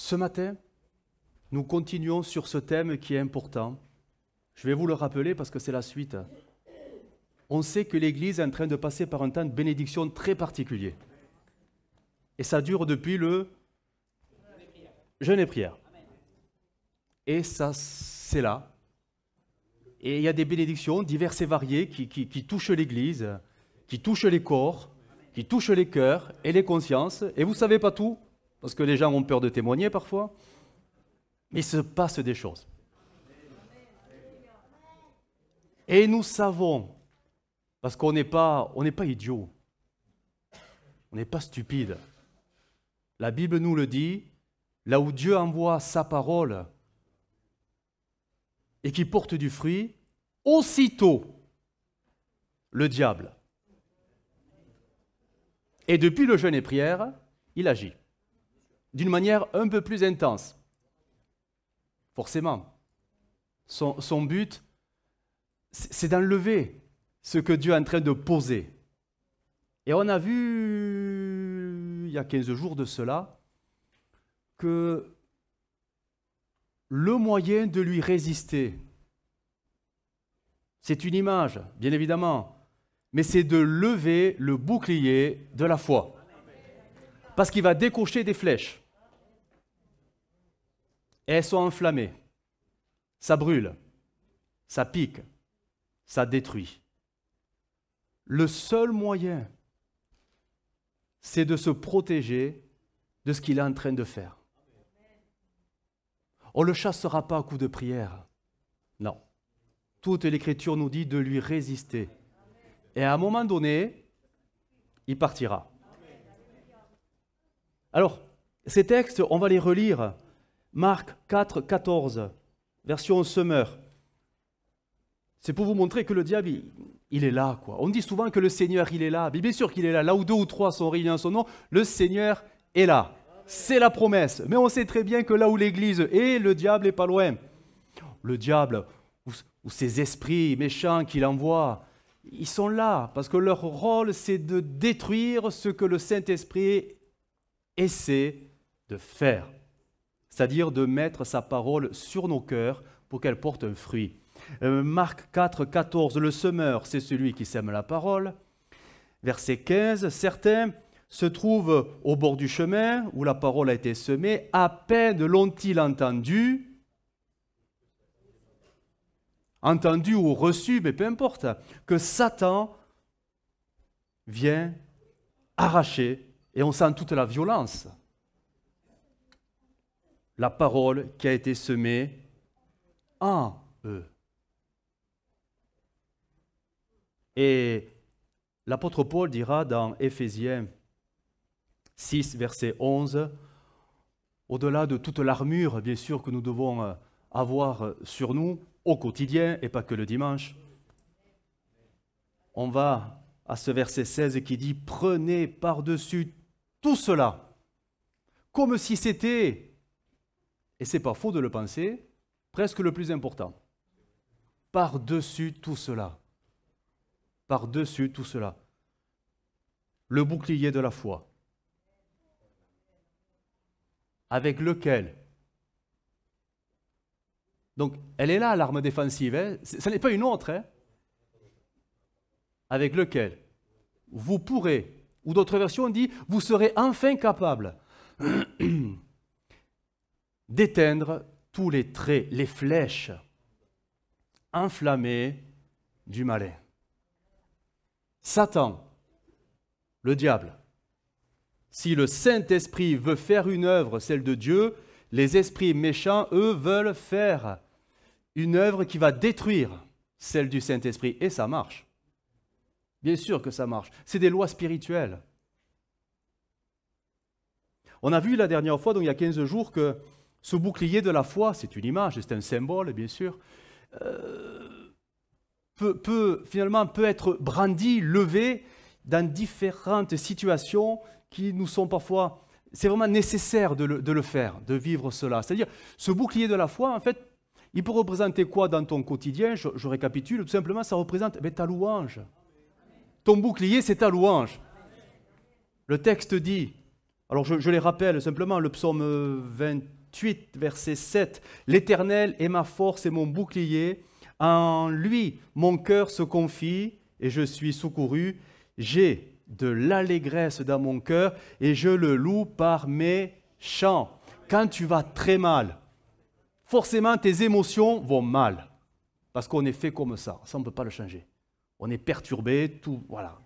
Ce matin, nous continuons sur ce thème qui est important. Je vais vous le rappeler parce que c'est la suite. On sait que l'Église est en train de passer par un temps de bénédiction très particulier. Et ça dure depuis le jeûne et prière. Et ça, c'est là. Et il y a des bénédictions diverses et variées qui touchent l'Église, qui touchent les corps, qui touchent les cœurs et les consciences. Et vous ne savez pas tout, parce que les gens ont peur de témoigner parfois. Mais il se passe des choses. Et nous savons, parce qu'on n'est pas idiots, on n'est pas stupides. La Bible nous le dit, là où Dieu envoie sa parole et qui porte du fruit, aussitôt le diable. Et depuis le jeûne et prière, il agit d'une manière un peu plus intense. Forcément. Son but, c'est d'enlever ce que Dieu est en train de poser. Et on a vu, il y a 15 jours de cela, que le moyen de lui résister, c'est une image, bien évidemment, mais c'est de lever le bouclier de la foi. Parce qu'il va décocher des flèches. Et elles sont enflammées. Ça brûle, ça pique, ça détruit. Le seul moyen, c'est de se protéger de ce qu'il est en train de faire. On ne le chassera pas à coup de prière. Non. Toute l'Écriture nous dit de lui résister. Et à un moment donné, il partira. Alors, ces textes, on va les relire. Marc 4, 14, version Semeur. C'est pour vous montrer que le diable, il est là, quoi. On dit souvent que le Seigneur, il est là. Mais bien sûr qu'il est là. Là où 2 ou 3 sont réunis en son nom, le Seigneur est là. C'est la promesse. Mais on sait très bien que là où l'Église est, le diable n'est pas loin. Le diable, ou ces esprits méchants qu'il envoie, ils sont là. Parce que leur rôle, c'est de détruire ce que le Saint-Esprit essaie de faire. C'est-à-dire de mettre sa parole sur nos cœurs pour qu'elle porte un fruit. Marc 4, 14, le semeur, c'est celui qui sème la parole. Verset 15, certains se trouvent au bord du chemin où la parole a été semée, à peine l'ont-ils entendu ou reçu, mais peu importe, que Satan vient arracher, et on sent toute la violence, la parole qui a été semée en eux. Et l'apôtre Paul dira dans Éphésiens 6, verset 11, au-delà de toute l'armure, bien sûr, que nous devons avoir sur nous au quotidien et pas que le dimanche, on va à ce verset 16 qui dit « Prenez par-dessus tout cela, comme si c'était... » Et ce n'est pas faux de le penser, presque le plus important. Par-dessus tout cela. Par-dessus tout cela. Le bouclier de la foi. Avec lequel. Donc, elle est là, l'arme défensive. Hein. Ce n'est pas une autre. Hein. Avec lequel vous pourrez, ou d'autres versions disent, vous serez enfin capable d'éteindre tous les traits, les flèches enflammées du malin. Satan, le diable, si le Saint-Esprit veut faire une œuvre, celle de Dieu, les esprits méchants, eux, veulent faire une œuvre qui va détruire celle du Saint-Esprit. Et ça marche. Bien sûr que ça marche. C'est des lois spirituelles. On a vu la dernière fois, donc il y a 15 jours, que ce bouclier de la foi, c'est une image, c'est un symbole, bien sûr, peut être brandi, levé dans différentes situations qui nous sont parfois... C'est vraiment nécessaire de le faire, de vivre cela. C'est-à-dire, ce bouclier de la foi, en fait, il peut représenter quoi dans ton quotidien? Je récapitule, tout simplement, ça représente ta louange. Ton bouclier, c'est ta louange. Le texte dit, Alors je les rappelle simplement, le psaume 28, verset 7. « L'Éternel est ma force et mon bouclier. En lui, mon cœur se confie et je suis secouru. J'ai de l'allégresse dans mon cœur et je le loue par mes chants. » Quand tu vas très mal, forcément tes émotions vont mal. Parce qu'on est fait comme ça on ne peut pas le changer. On est perturbé, tout, voilà.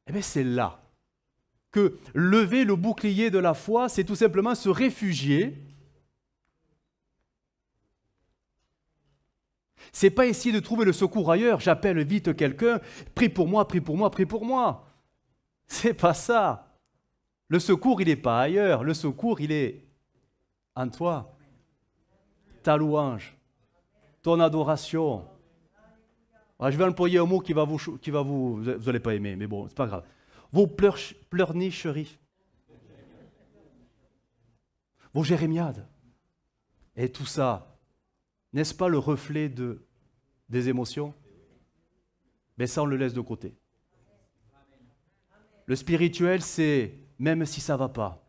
Eh bien c'est là que lever le bouclier de la foi, c'est tout simplement se réfugier. C'est pas essayer de trouver le secours ailleurs, j'appelle vite quelqu'un, prie pour moi, prie pour moi, prie pour moi. C'est pas ça. Le secours, il n'est pas ailleurs, le secours, il est en toi. Ta louange, ton adoration. Alors, je vais employer un mot qui va vous n'allez pas aimer, mais bon, c'est pas grave. Vos pleurnicheries, vos jérémiades, et tout ça, n'est-ce pas le reflet des émotions? Mais ça, on le laisse de côté. Le spirituel, c'est même si ça ne va pas,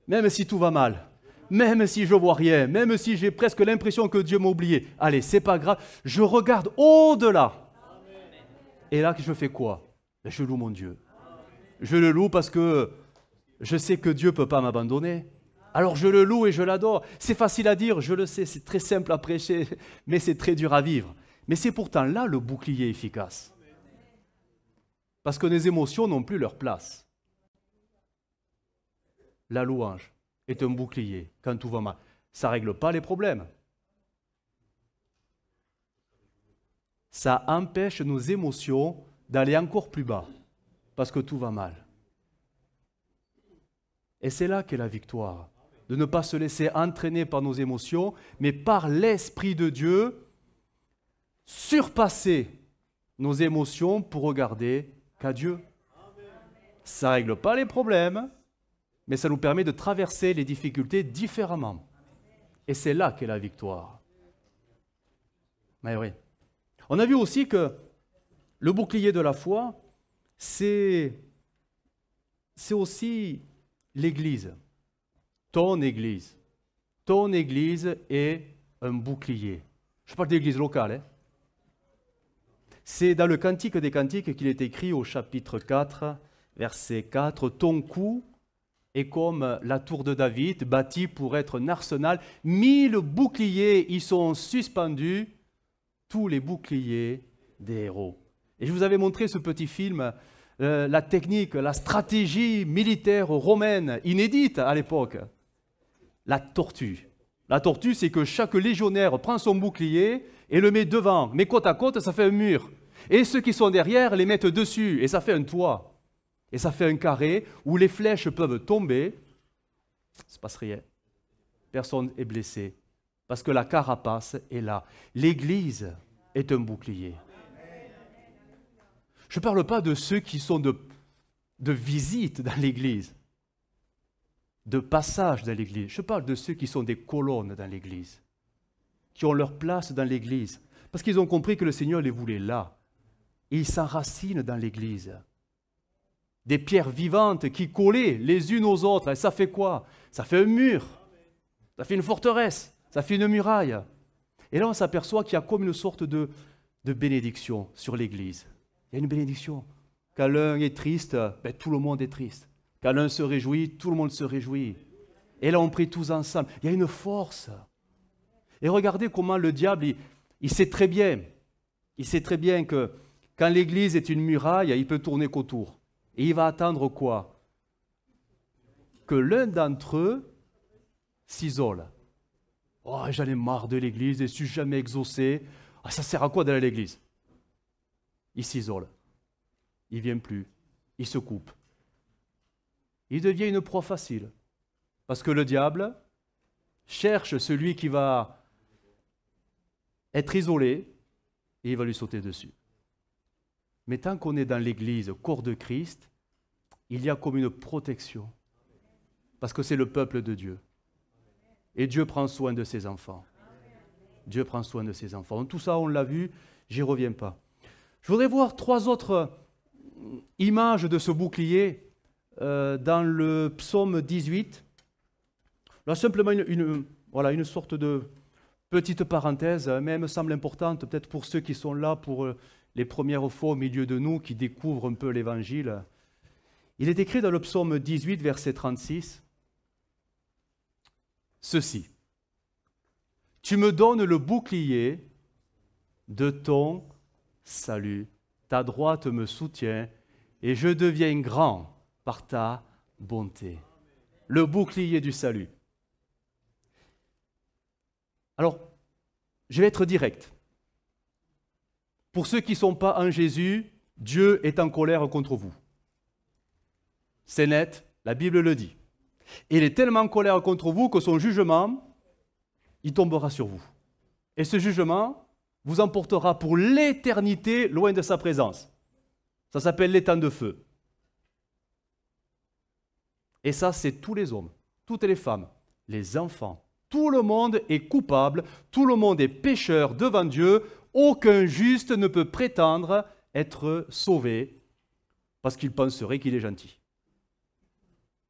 même si tout va mal, même si je ne vois rien, même si j'ai presque l'impression que Dieu m'a oublié, allez, c'est pas grave, je regarde au-delà. Et là, je fais quoi? Je loue mon Dieu. Je le loue parce que je sais que Dieu ne peut pas m'abandonner. Alors je le loue et je l'adore. C'est facile à dire, je le sais, c'est très simple à prêcher, mais c'est très dur à vivre. Mais c'est pourtant là le bouclier efficace. Parce que les émotions n'ont plus leur place. La louange est un bouclier quand tout va mal. Ça ne règle pas les problèmes. Ça empêche nos émotions d'aller encore plus bas, parce que tout va mal. Et c'est là qu'est la victoire, de ne pas se laisser entraîner par nos émotions, mais par l'Esprit de Dieu, surpasser nos émotions pour regarder qu'à Dieu. Ça ne règle pas les problèmes, mais ça nous permet de traverser les difficultés différemment. Et c'est là qu'est la victoire. Mais oui. On a vu aussi que le bouclier de la foi, c'est aussi l'Église. Ton Église. Ton Église est un bouclier. Je parle d'Église locale. Hein. C'est dans le Cantique des Cantiques qu'il est écrit au chapitre 4, verset 4, « Ton cou est comme la tour de David, bâtie pour être un arsenal. 1000 boucliers y sont suspendus, tous les boucliers des héros. » Et je vous avais montré ce petit film, la technique, la stratégie militaire romaine, inédite à l'époque. La tortue. La tortue, c'est que chaque légionnaire prend son bouclier et le met devant. Mais côte à côte, ça fait un mur. Et ceux qui sont derrière les mettent dessus, et ça fait un toit. Et ça fait un carré où les flèches peuvent tomber. Il ne se passe rien. Personne n'est blessé. Parce que la carapace est là. L'Église est un bouclier. Je ne parle pas de ceux qui sont de visite dans l'Église, de passage dans l'Église. Je parle de ceux qui sont des colonnes dans l'Église, qui ont leur place dans l'Église, parce qu'ils ont compris que le Seigneur les voulait là. Et ils s'enracinent dans l'Église. Des pierres vivantes qui collaient les unes aux autres. Et ça fait quoi? Ça fait un mur, ça fait une forteresse, ça fait une muraille. Et là, on s'aperçoit qu'il y a comme une sorte de bénédiction sur l'Église. Il y a une bénédiction. Quand l'un est triste, tout le monde est triste. Quand l'un se réjouit, tout le monde se réjouit. Et là, on prie tous ensemble. Il y a une force. Et regardez comment le diable, il sait très bien. Il sait très bien que quand l'Église est une muraille, il peut tourner qu'autour. Et il va attendre quoi? Que l'un d'entre eux s'isole. Oh, j'en ai marre de l'Église, je ne suis jamais exaucé. Ah, ça sert à quoi d'aller à l'Église? Il s'isole. Il ne vient plus. Il se coupe. Il devient une proie facile. Parce que le diable cherche celui qui va être isolé et il va lui sauter dessus. Mais tant qu'on est dans l'Église, corps de Christ, il y a comme une protection. Parce que c'est le peuple de Dieu. Et Dieu prend soin de ses enfants. Dieu prend soin de ses enfants. Tout ça, on l'a vu, j'y reviens pas. Je voudrais voir 3 autres images de ce bouclier dans le psaume 18. Là, simplement voilà, une sorte de petite parenthèse, mais elle me semble importante, peut-être pour ceux qui sont là pour les premières fois au milieu de nous, qui découvrent un peu l'Évangile. Il est écrit dans le psaume 18, verset 36, ceci. « Tu me donnes le bouclier de ton salut. Ta droite me soutient et je deviens grand par ta bonté. » Le bouclier du salut. Alors, je vais être direct. Pour ceux qui ne sont pas en Jésus, Dieu est en colère contre vous. C'est net, la Bible le dit. Il est tellement en colère contre vous que son jugement, il tombera sur vous. Et ce jugement vous emportera pour l'éternité loin de sa présence. Ça s'appelle l'étang de feu. Et ça, c'est tous les hommes, toutes les femmes, les enfants. Tout le monde est coupable, tout le monde est pécheur devant Dieu. Aucun juste ne peut prétendre être sauvé parce qu'il penserait qu'il est gentil.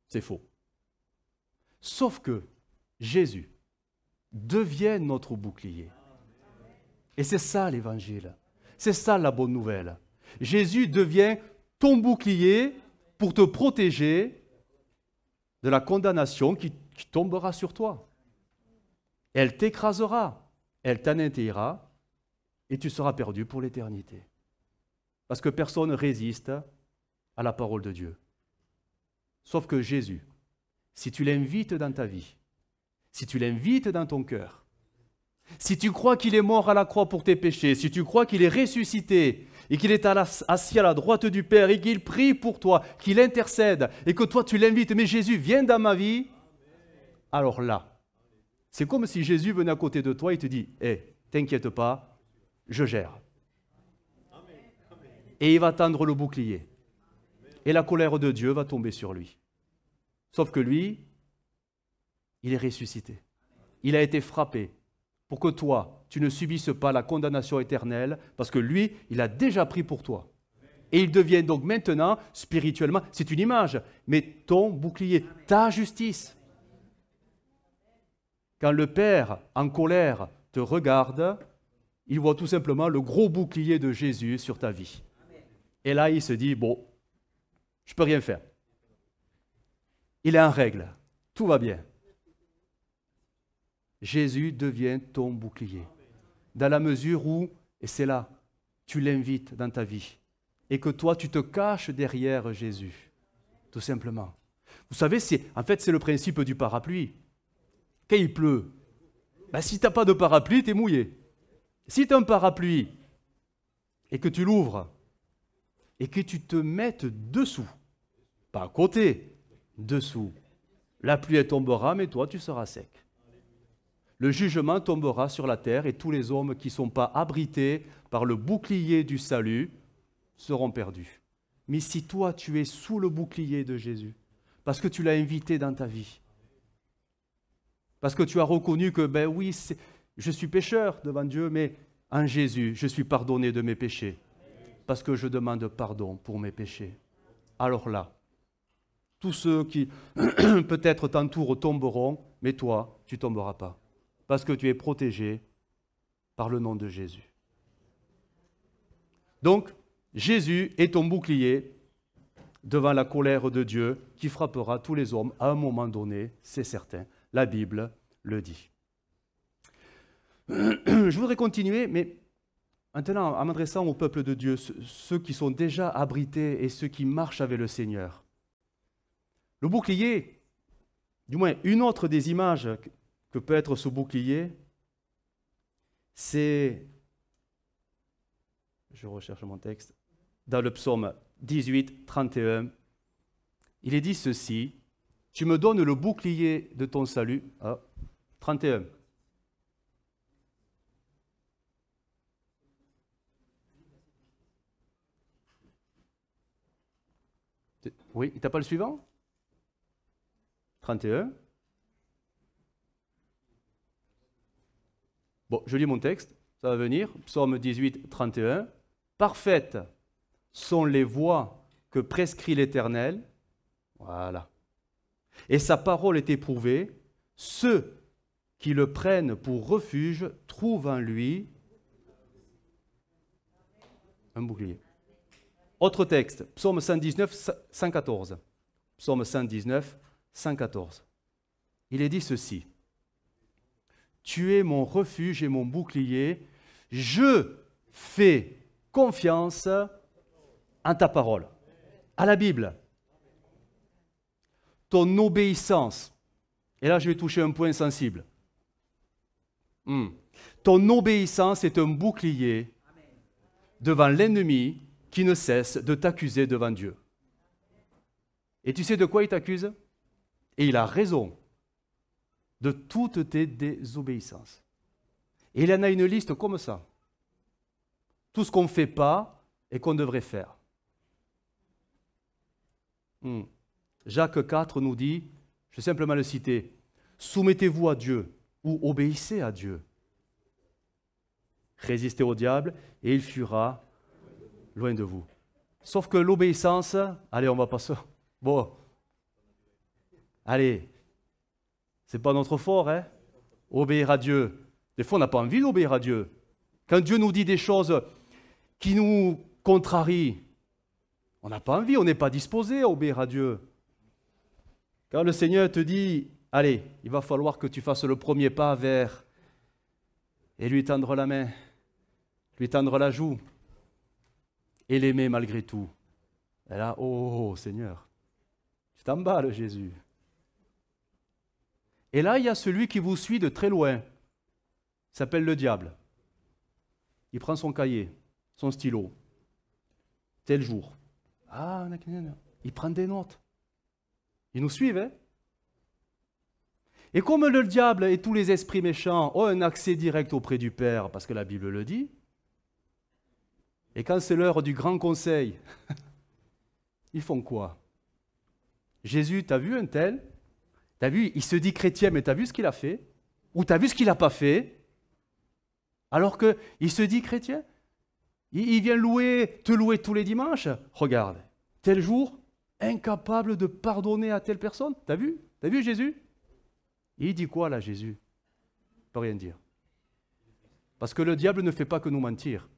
C'est faux. Sauf que Jésus devient notre bouclier. Et c'est ça l'Évangile. C'est ça la bonne nouvelle. Jésus devient ton bouclier pour te protéger de la condamnation qui tombera sur toi. Elle t'écrasera, elle t'anéantira et tu seras perdu pour l'éternité. Parce que personne ne résiste à la parole de Dieu. Sauf que Jésus, si tu l'invites dans ta vie, si tu l'invites dans ton cœur, si tu crois qu'il est mort à la croix pour tes péchés, si tu crois qu'il est ressuscité et qu'il est assis à la droite du Père et qu'il prie pour toi, qu'il intercède et que toi tu l'invites, mais Jésus, viens dans ma vie, alors là, c'est comme si Jésus venait à côté de toi et te dit, hé, t'inquiète pas, je gère. Et il va tendre le bouclier. Et la colère de Dieu va tomber sur lui. Sauf que lui, il est ressuscité. Il a été frappé pour que toi, tu ne subisses pas la condamnation éternelle, parce que lui, il a déjà pris pour toi. Et il devient donc maintenant, spirituellement, c'est une image, mais ton bouclier, ta justice. Quand le Père, en colère, te regarde, il voit tout simplement le gros bouclier de Jésus sur ta vie. Et là, il se dit, bon, je ne peux rien faire. Il est en règle, tout va bien. Jésus devient ton bouclier. Dans la mesure où, et c'est là, tu l'invites dans ta vie, et que toi, tu te caches derrière Jésus, tout simplement. Vous savez, en fait, c'est le principe du parapluie. Quand il pleut, ben, si tu n'as pas de parapluie, tu es mouillé. Si tu as un parapluie et que tu l'ouvres et que tu te mettes dessous, pas à côté, dessous, la pluie elle tombera, mais toi tu seras sec. Le jugement tombera sur la terre et tous les hommes qui ne sont pas abrités par le bouclier du salut seront perdus. Mais si toi tu es sous le bouclier de Jésus, parce que tu l'as invité dans ta vie, parce que tu as reconnu que, ben oui, je suis pécheur devant Dieu, mais en Jésus, je suis pardonné de mes péchés. Parce que je demande pardon pour mes péchés. Alors là, tous ceux qui peut-être t'entourent tomberont, mais toi, tu ne tomberas pas. Parce que tu es protégé par le nom de Jésus. Donc, Jésus est ton bouclier devant la colère de Dieu qui frappera tous les hommes à un moment donné, c'est certain. La Bible le dit. Je voudrais continuer, mais maintenant, en m'adressant au peuple de Dieu, ceux qui sont déjà abrités et ceux qui marchent avec le Seigneur. Le bouclier, du moins une autre des images que peut être ce bouclier, c'est, je recherche mon texte, dans le psaume 18, 31, il est dit ceci, « Tu me donnes le bouclier de ton salut. » 31. Oui, tu n'as pas le suivant? 31. Bon, je lis mon texte, ça va venir. Psaume 18, 31. « Parfaites sont les voies que prescrit l'Éternel, Voilà. Et sa parole est éprouvée. Ceux qui le prennent pour refuge trouvent en lui un bouclier. Autre texte, Psaume 119, 114. Psaume 119, 114. Il est dit ceci. Tu es mon refuge et mon bouclier. Je fais confiance en ta parole. À la Bible. Ton obéissance. Et là, je vais toucher un point sensible. Ton obéissance est un bouclier devant l'ennemi qui ne cesse de t'accuser devant Dieu. Et tu sais de quoi il t'accuse? Et il a raison. De toutes tes désobéissances. Et il y en a une liste comme ça. Tout ce qu'on ne fait pas et qu'on devrait faire. Jacques 4 nous dit, je vais simplement le citer, soumettez-vous à Dieu ou obéissez à Dieu. Résistez au diable et il fuira loin de vous. Sauf que l'obéissance, allez, on va pas ça. Bon, allez, c'est pas notre fort, hein? Obéir à Dieu. Des fois, on n'a pas envie d'obéir à Dieu. Quand Dieu nous dit des choses qui nous contrarient, on n'a pas envie, on n'est pas disposé à obéir à Dieu. Quand le Seigneur te dit, allez, il va falloir que tu fasses le premier pas vers et lui tendre la main, lui tendre la joue et l'aimer malgré tout. Et là, oh Seigneur, tu t'emballes Jésus. Et là, il y a celui qui vous suit de très loin. Il s'appelle le diable. Il prend son cahier, son stylo. Tel jour. Ah, il prend des notes. Ils nous suivent, hein? Et comme le diable et tous les esprits méchants ont un accès direct auprès du Père, parce que la Bible le dit, et quand c'est l'heure du grand conseil, ils font quoi? Jésus, t'as vu un tel? T'as vu, il se dit chrétien, mais t'as vu ce qu'il a fait? Ou t'as vu ce qu'il n'a pas fait? Alors qu'il se dit chrétien? Il vient te louer tous les dimanches. Regarde, tel jour, incapable de pardonner à telle personne. T'as vu? T'as vu Jésus? Et il dit quoi là, Jésus? Il ne peut rien dire. Parce que le diable ne fait pas que nous mentir.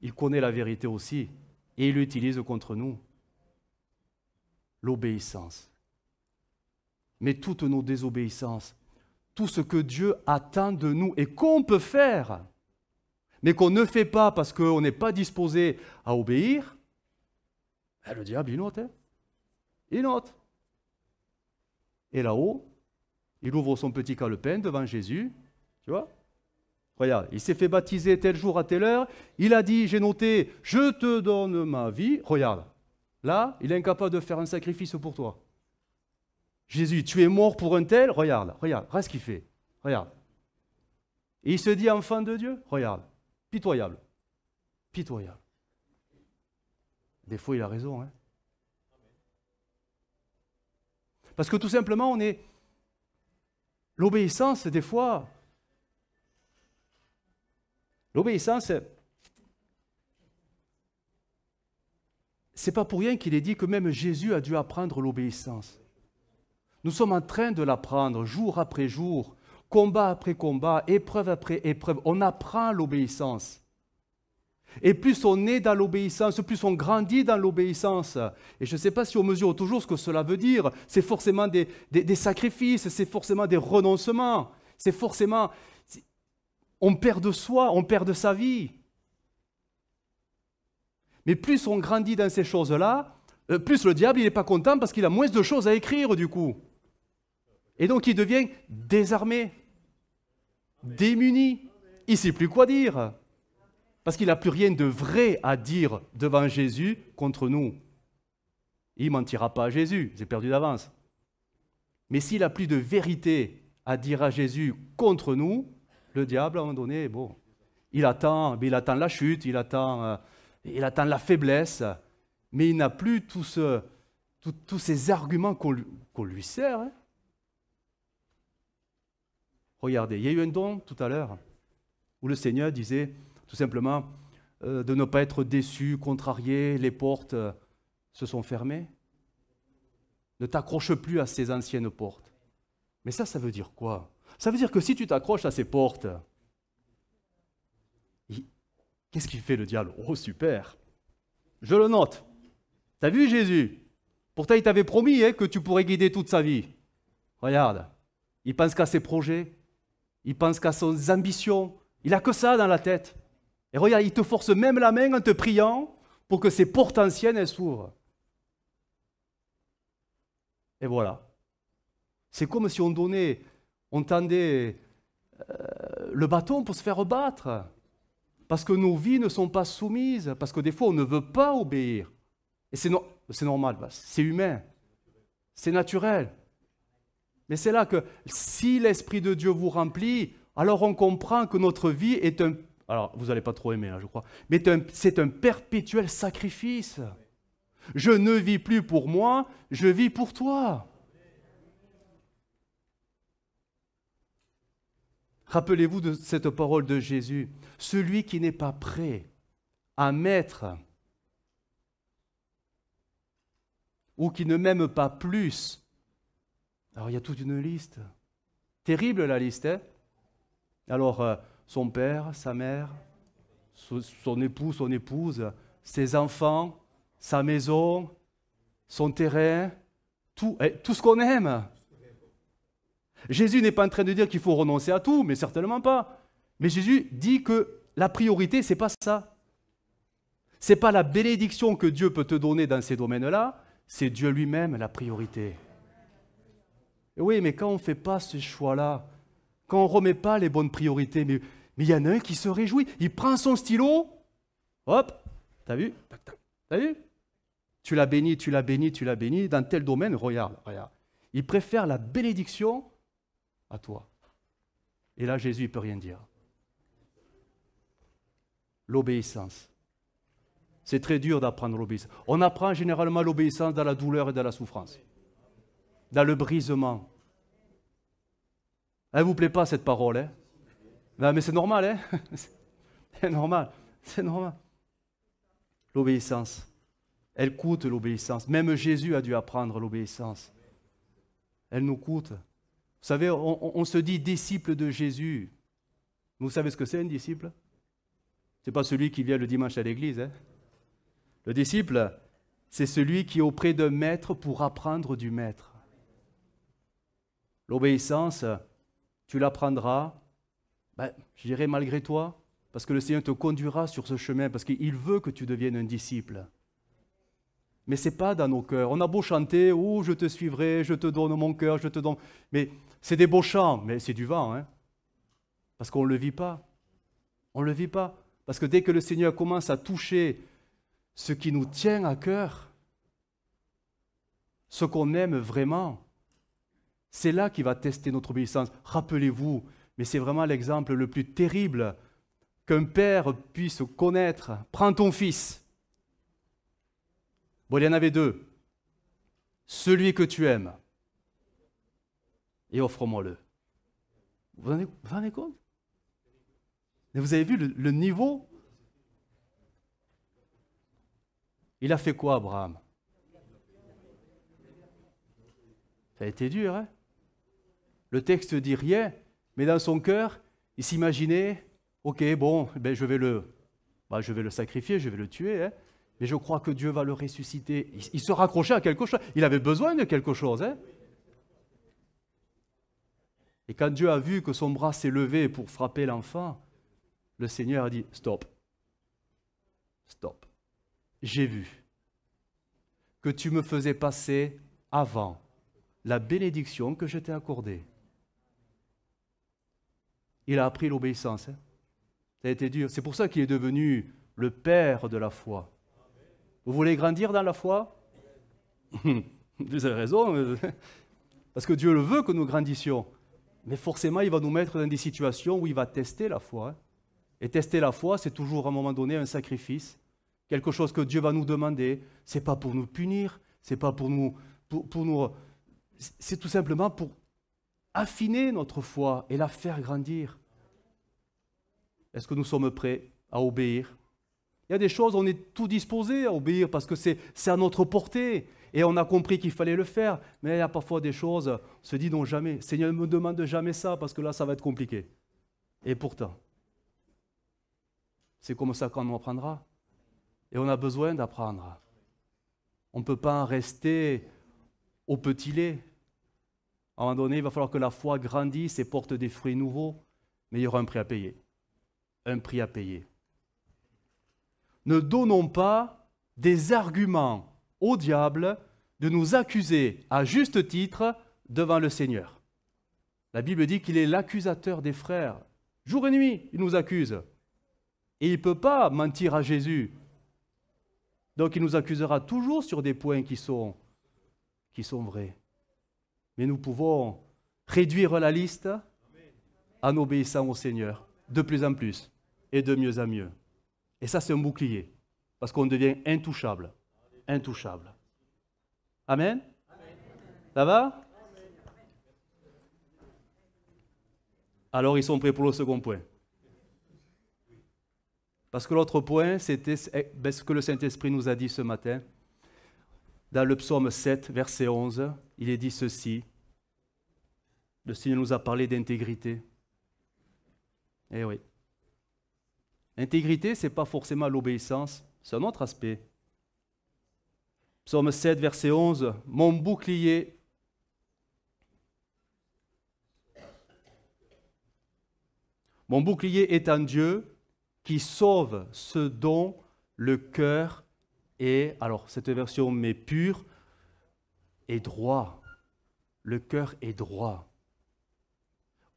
Il connaît la vérité aussi. Et il l'utilise contre nous. L'obéissance. Mais toutes nos désobéissances, tout ce que Dieu attend de nous et qu'on peut faire, mais qu'on ne fait pas parce qu'on n'est pas disposé à obéir, le diable, il note. Hein? Il note. Et là-haut, il ouvre son petit calepin devant Jésus, tu vois? Regarde, il s'est fait baptiser tel jour à telle heure, il a dit, j'ai noté, je te donne ma vie. Regarde, là, il est incapable de faire un sacrifice pour toi. Jésus, tu es mort pour un tel, regarde ce qu'il fait, regarde. Et il se dit enfant de Dieu, regarde, pitoyable, pitoyable. Des fois, il a raison, hein. Parce que tout simplement, l'obéissance, des fois, l'obéissance, c'est pas pour rien qu'il est dit que même Jésus a dû apprendre l'obéissance. Nous sommes en train de l'apprendre jour après jour, combat après combat, épreuve après épreuve. On apprend l'obéissance. Et plus on est dans l'obéissance, plus on grandit dans l'obéissance. Et je ne sais pas si on mesure toujours ce que cela veut dire. C'est forcément des sacrifices, c'est forcément des renoncements. C'est forcément... On perd de soi, on perd de sa vie. Mais plus on grandit dans ces choses-là, plus le diable il n'est pas content parce qu'il a moins de choses à écrire du coup. Et donc il devient désarmé, démuni. Il ne sait plus quoi dire. Parce qu'il n'a plus rien de vrai à dire devant Jésus contre nous. Il ne mentira pas à Jésus, c'est perdu d'avance. Mais s'il n'a plus de vérité à dire à Jésus contre nous, le diable, à un moment donné, bon, il attend la chute, il attend la faiblesse, mais il n'a plus tous ces arguments qu'on lui sert. Hein. Regardez, il y a eu un don tout à l'heure où le Seigneur disait tout simplement de ne pas être déçu, contrarié, les portes se sont fermées. Ne t'accroche plus à ces anciennes portes. Mais ça veut dire quoi? Ça veut dire que si tu t'accroches à ces portes, qu'est-ce qu'il fait le diable? Oh super, je le note. T'as vu Jésus? Pourtant il t'avait promis que tu pourrais guider toute sa vie. Regarde, il pense qu'à ses projets, il pense qu'à ses ambitions, il n'a que ça dans la tête. Et regarde, il te force même la main en te priant pour que ces portes anciennes elles s'ouvrent. Et voilà. C'est comme si on tendait le bâton pour se faire battre. Parce que nos vies ne sont pas soumises, parce que des fois on ne veut pas obéir. Et c'est normal, c'est humain, c'est naturel. Mais c'est là que si l'Esprit de Dieu vous remplit, alors on comprend que notre vie est un... Alors vous n'allez pas trop aimer, là, je crois, mais c'est un perpétuel sacrifice. Je ne vis plus pour moi, je vis pour toi. Rappelez-vous de cette parole de Jésus. Celui qui n'est pas prêt à mettre ou qui ne m'aime pas plus. Alors il y a toute une liste. Terrible la liste, hein? Alors son père, sa mère, son époux, son épouse, ses enfants, sa maison, son terrain, tout ce qu'on aime. Jésus n'est pas en train de dire qu'il faut renoncer à tout, mais certainement pas. Mais Jésus dit que la priorité, ce n'est pas ça. Ce n'est pas la bénédiction que Dieu peut te donner dans ces domaines-là, c'est Dieu lui-même la priorité. Et oui, mais quand on ne fait pas ce choix-là, quand on ne remet pas les bonnes priorités, mais il y en a un qui se réjouit, il prend son stylo, hop, t'as vu? T'as vu? Tu l'as béni, tu l'as béni, tu l'as béni, dans tel domaine, regarde. Il préfère la bénédiction à toi. Et là, Jésus ne peut rien dire. L'obéissance. C'est très dur d'apprendre l'obéissance. On apprend généralement l'obéissance dans la douleur et dans la souffrance, dans le brisement. Elle ne vous plaît pas cette parole, hein? Non, mais c'est normal, hein? C'est normal, c'est normal. L'obéissance. Elle coûte l'obéissance. Même Jésus a dû apprendre l'obéissance. Elle nous coûte. Vous savez, on se dit disciple de Jésus. Vous savez ce que c'est un disciple? Ce n'est pas celui qui vient le dimanche à l'église. Hein? Le disciple, c'est celui qui est auprès d'un maître pour apprendre du maître. L'obéissance, tu l'apprendras, je dirais malgré toi, parce que le Seigneur te conduira sur ce chemin, parce qu'il veut que tu deviennes un disciple. Mais ce n'est pas dans nos cœurs. On a beau chanter, oh, je te suivrai, je te donne mon cœur, je te donne... Mais c'est des beaux chants, mais c'est du vent, hein? Parce qu'on ne le vit pas. On ne le vit pas. Parce que dès que le Seigneur commence à toucher ce qui nous tient à cœur, ce qu'on aime vraiment, c'est là qu'il va tester notre obéissance. Rappelez-vous, mais c'est vraiment l'exemple le plus terrible qu'un père puisse connaître. Prends ton fils. Bon, il y en avait deux. Celui que tu aimes. Et offre-moi-le. Vous vous rendez compte? Mais vous avez vu le niveau? Il a fait quoi, Abraham? Ça a été dur, hein? Le texte dit rien, mais dans son cœur, il s'imaginait, ok, bon, je vais le sacrifier, je vais le tuer, hein? Mais je crois que Dieu va le ressusciter. Il se raccrochait à quelque chose. Il avait besoin de quelque chose, hein? Et quand Dieu a vu que son bras s'est levé pour frapper l'enfant, le Seigneur a dit, stop, stop. J'ai vu que tu me faisais passer avant la bénédiction que je t'ai accordée. Il a appris l'obéissance. Hein? Ça a été dur. C'est pour ça qu'il est devenu le père de la foi. Vous voulez grandir dans la foi? Vous avez raison, parce que Dieu le veut que nous grandissions. Mais forcément, il va nous mettre dans des situations où il va tester la foi. Hein? Et tester la foi, c'est toujours à un moment donné un sacrifice, quelque chose que Dieu va nous demander. Ce n'est pas pour nous punir, c'est pas pour nous, c'est tout simplement pour affiner notre foi et la faire grandir. Est-ce que nous sommes prêts à obéir? Il y a des choses, on est tout disposé à obéir parce que c'est à notre portée. Et on a compris qu'il fallait le faire. Mais il y a parfois des choses, on se dit non, jamais. Seigneur, ne me demande jamais ça parce que là, ça va être compliqué. Et pourtant, c'est comme ça qu'on apprendra. Et on a besoin d'apprendre. On ne peut pas en rester au petit lait. À un moment donné, il va falloir que la foi grandisse et porte des fruits nouveaux. Mais il y aura un prix à payer. Un prix à payer. Ne donnons pas des arguments au diable de nous accuser à juste titre devant le Seigneur. La Bible dit qu'il est l'accusateur des frères. Jour et nuit, il nous accuse. Et il ne peut pas mentir à Jésus. Donc il nous accusera toujours sur des points qui sont vrais. Mais nous pouvons réduire la liste en obéissant au Seigneur, de plus en plus et de mieux en mieux. Et ça, c'est un bouclier, parce qu'on devient intouchable. Intouchable. Amen? Ça va? Alors, ils sont prêts pour le second point. Parce que l'autre point, c'était ce que le Saint-Esprit nous a dit ce matin. Dans le psaume 7, verset 11, il est dit ceci. Le Seigneur nous a parlé d'intégrité. Eh oui. L'intégrité, ce n'est pas forcément l'obéissance, c'est un autre aspect. Psaume 7, verset 11, « Mon bouclier est en Dieu qui sauve ce dont le cœur est, alors cette version mais pure, est droit. Le cœur est droit. »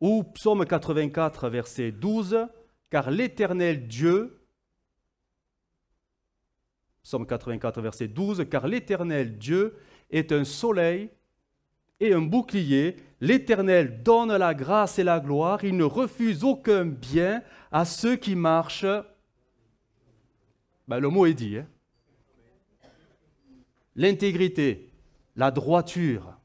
Ou psaume 84, verset 12, « Car l'Éternel Dieu, psaume 84, verset 12, « Car l'Éternel Dieu est un soleil et un bouclier. L'Éternel donne la grâce et la gloire. Il ne refuse aucun bien à ceux qui marchent. » Le mot est dit. L'intégrité, la droiture.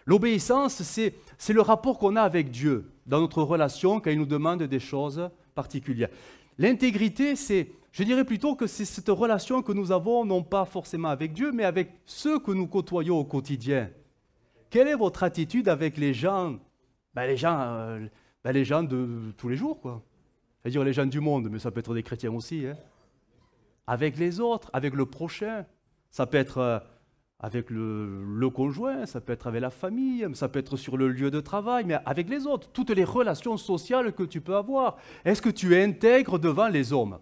L'obéissance, c'est le rapport qu'on a avec Dieu dans notre relation quand il nous demande des choses particulières. L'intégrité, je dirais plutôt que c'est cette relation que nous avons, non pas forcément avec Dieu, mais avec ceux que nous côtoyons au quotidien. Quelle est votre attitude avec les gens, les gens de tous les jours, quoi. C'est-à-dire les gens du monde, mais ça peut être des chrétiens aussi. Avec les autres, avec le prochain. Ça peut être avec le conjoint, ça peut être avec la famille, ça peut être sur le lieu de travail, mais avec les autres, toutes les relations sociales que tu peux avoir. Est-ce que tu es intègre devant les hommes?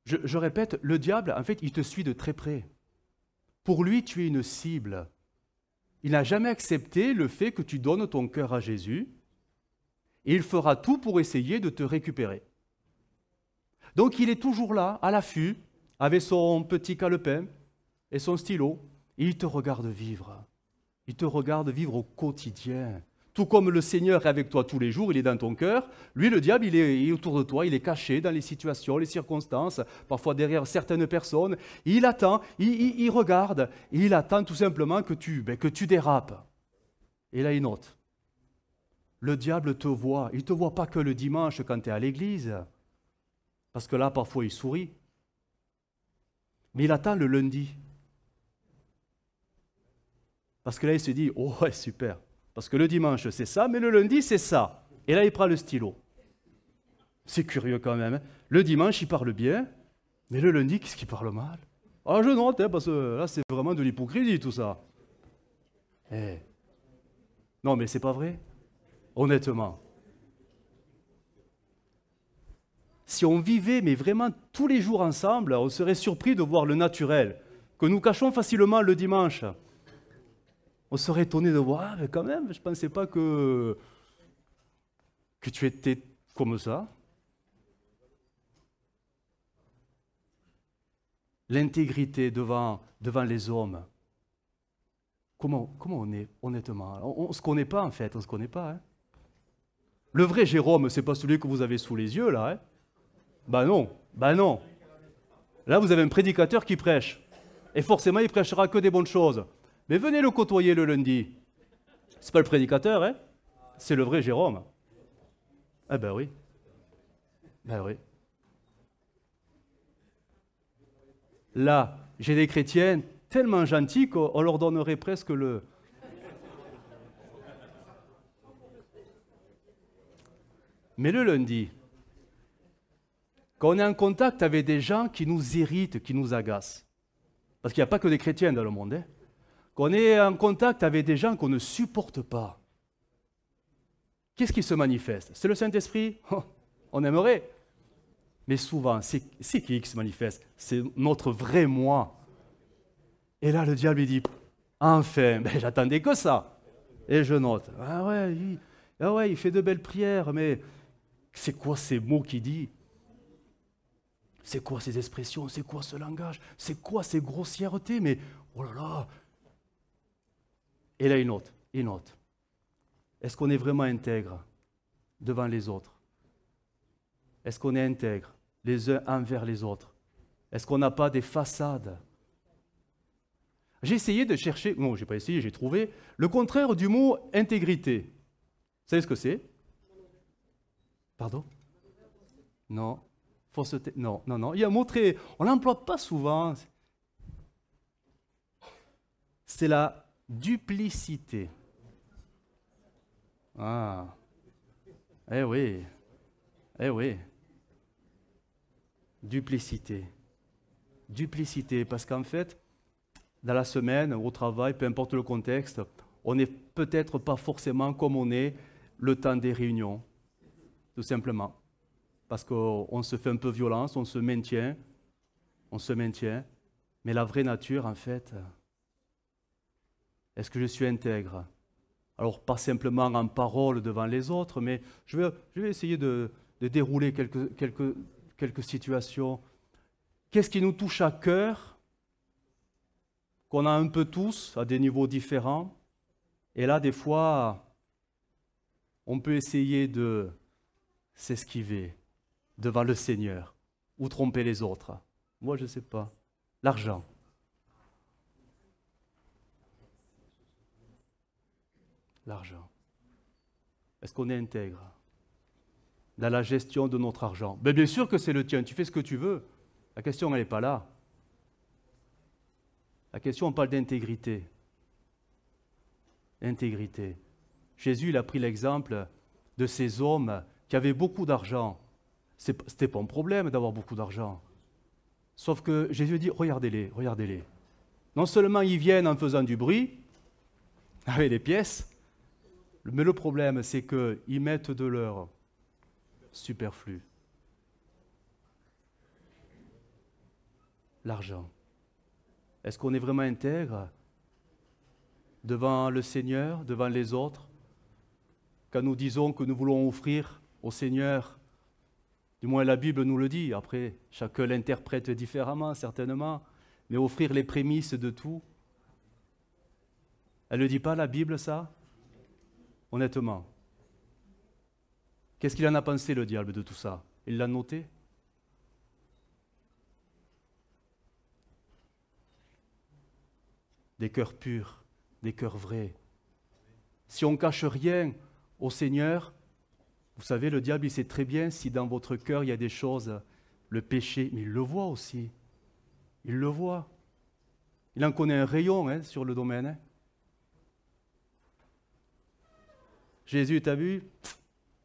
Je répète, le diable, en fait, il te suit de très près. Pour lui, tu es une cible. Il n'a jamais accepté le fait que tu donnes ton cœur à Jésus, et il fera tout pour essayer de te récupérer. Donc il est toujours là, à l'affût, avec son petit calepin et son stylo, et il te regarde vivre. Il te regarde vivre au quotidien. Tout comme le Seigneur est avec toi tous les jours, il est dans ton cœur, lui, le diable, il est autour de toi, il est caché dans les situations, les circonstances, parfois derrière certaines personnes. Il attend, il regarde, et il attend tout simplement que tu dérapes. Et là, il note. Le diable te voit. Il ne te voit pas que le dimanche quand tu es à l'église, parce que là, parfois, il sourit. Mais il attend le lundi. Parce que là, il se dit, oh, ouais, super. Parce que le dimanche, c'est ça, mais le lundi, c'est ça. Et là, il prend le stylo. C'est curieux quand même. Le dimanche, il parle bien, mais le lundi, qu'est-ce qu'il parle mal? Ah, je note, parce que là, c'est vraiment de l'hypocrisie, tout ça. Non, mais c'est pas vrai. Honnêtement. Si on vivait, mais vraiment tous les jours ensemble, on serait surpris de voir le naturel, que nous cachons facilement le dimanche. On serait étonné de voir, mais quand même, je ne pensais pas que tu étais comme ça. L'intégrité devant les hommes. Comment on est, honnêtement? On ne se connaît pas, en fait, on ne se connaît pas. Hein. Le vrai Jérôme, ce n'est pas celui que vous avez sous les yeux, là. Hein. Ben non. Là, vous avez un prédicateur qui prêche. Et forcément, il ne prêchera que des bonnes choses. Mais venez le côtoyer le lundi. C'est pas le prédicateur, hein? C'est le vrai Jérôme. Eh ben oui. Ben oui. Là, j'ai des chrétiens tellement gentils qu'on leur donnerait presque le... Mais le lundi, quand on est en contact avec des gens qui nous irritent, qui nous agacent, parce qu'il n'y a pas que des chrétiens dans le monde, hein, quand on est en contact avec des gens qu'on ne supporte pas, qu'est-ce qui se manifeste? C'est le Saint-Esprit? Oh, on aimerait. Mais souvent, c'est qui se manifeste? C'est notre vrai moi. Et là, le diable, il dit, enfin, ben, j'attendais que ça. Et je note, ah ouais, il fait de belles prières, mais c'est quoi ces mots qu'il dit? C'est quoi ces expressions? C'est quoi ce langage? C'est quoi ces grossièretés? Mais, oh là là! Et là, il note. Est-ce qu'on est vraiment intègre devant les autres? Est-ce qu'on est intègre les uns envers les autres? Est-ce qu'on n'a pas des façades? J'ai essayé de chercher, non, j'ai pas essayé, j'ai trouvé le contraire du mot intégrité. Vous savez ce que c'est? Pardon? Non. Fausseté? Non. Il y a un mot très... On l'emploie pas souvent. C'est la duplicité. Ah. Eh oui. Duplicité, parce qu'en fait, dans la semaine, au travail, peu importe le contexte, on n'est peut-être pas forcément comme on est le temps des réunions, tout simplement. Parce qu'on se fait un peu violence, on se maintient, mais la vraie nature, en fait, est-ce que je suis intègre? Alors, pas simplement en parole devant les autres, mais je vais essayer de dérouler quelques situations. Qu'est-ce qui nous touche à cœur, qu'on a un peu tous, à des niveaux différents? Et là, des fois, on peut essayer de s'esquiver devant le Seigneur ou tromper les autres. Moi, je ne sais pas. L'argent. L'argent. Est-ce qu'on est intègre dans la gestion de notre argent? Ben, bien sûr que c'est le tien, tu fais ce que tu veux. La question, elle n'est pas là. La question, on parle d'intégrité. Intégrité. Jésus, il a pris l'exemple de ces hommes qui avaient beaucoup d'argent. Ce n'était pas un problème d'avoir beaucoup d'argent. Sauf que Jésus dit, regardez-les. Non seulement ils viennent en faisant du bruit, avec des pièces, mais le problème, c'est qu'ils mettent de leur superflu. L'argent. Est-ce qu'on est vraiment intègre devant le Seigneur, devant les autres, quand nous disons que nous voulons offrir au Seigneur, du moins la Bible nous le dit, après chacun l'interprète différemment certainement, mais offrir les prémices de tout? Elle ne dit pas la Bible ça? Honnêtement. Qu'est-ce qu'il en a pensé le diable de tout ça? Il l'a noté? Des cœurs purs, des cœurs vrais. Si on ne cache rien au Seigneur, vous savez, le diable, il sait très bien si dans votre cœur il y a des choses, le péché, mais il le voit aussi. Il le voit. Il en connaît un rayon sur le domaine. Hein. Jésus, t'as vu?